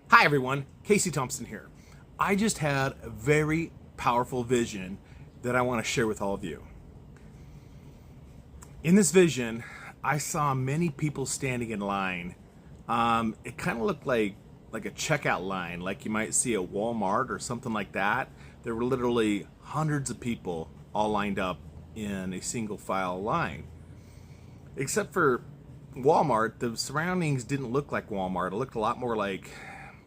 Hi everyone, Kasey Thompson here. I just had a very powerful vision that I want to share with all of you. In this vision, I saw many people standing in line. It kind of looked like a checkout line, like you might see at Walmart or something like that. There were literally hundreds of people all lined up in a single file line. Except for Walmart, the surroundings didn't look like Walmart. It looked a lot more like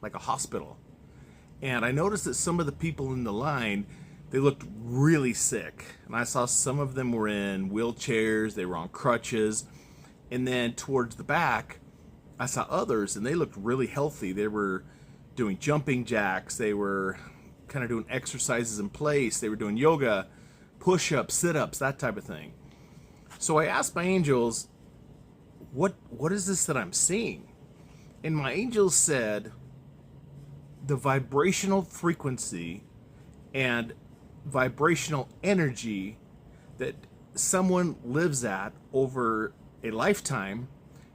a hospital. And I noticed that some of the people in the line, they looked really sick. And I saw some of them were in wheelchairs, they were on crutches. And then towards the back, I saw others and they looked really healthy. They were doing jumping jacks, they were kind of doing exercises in place, they were doing yoga, push-ups, sit-ups, that type of thing. So I asked my angels, what is this that I'm seeing? And my angels said, the vibrational frequency and vibrational energy that someone lives at over a lifetime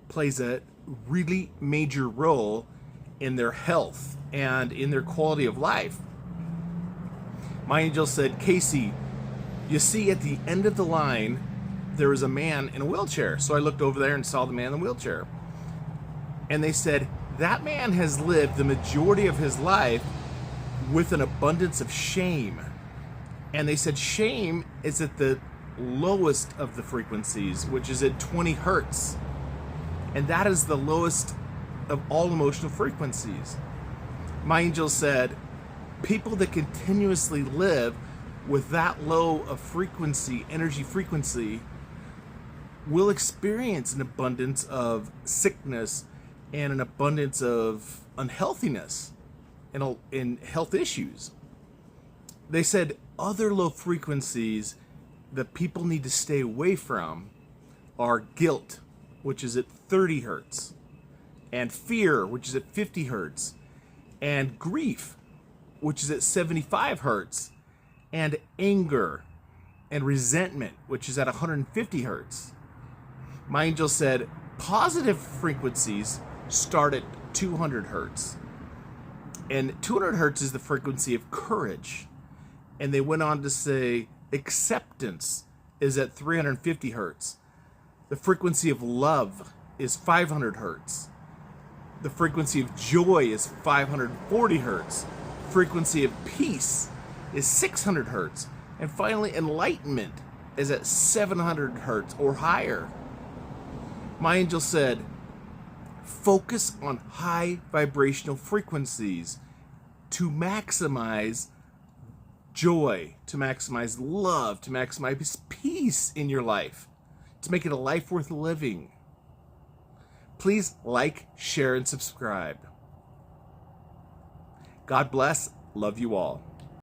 plays a really major role in their health and in their quality of life. My angel said, Kasey, you see at the end of the line, there was a man in a wheelchair. So I looked over there and saw the man in the wheelchair. And they said, that man has lived the majority of his life with an abundance of shame. And they said shame is at the lowest of the frequencies, which is at 20 hertz. And that is the lowest of all emotional frequencies. My angel said, people that continuously live with that low of frequency, energy frequency, will experience an abundance of sickness and an abundance of unhealthiness and health issues. They said other low frequencies that people need to stay away from are guilt, which is at 30 hertz, and fear, which is at 50 hertz, and grief, which is at 75 hertz, and anger and resentment, which is at 150 hertz. My angel said positive frequencies start at 200 hertz. And 200 hertz is the frequency of courage. And they went on to say acceptance is at 350 hertz. The frequency of love is 500 hertz. The frequency of joy is 540 hertz. Frequency of peace is 600 hertz. And finally, enlightenment is at 700 hertz or higher. My angel said, focus on high vibrational frequencies to maximize joy, to maximize love, to maximize peace in your life, to make it a life worth living. Please like, share, and subscribe. God bless. Love you all.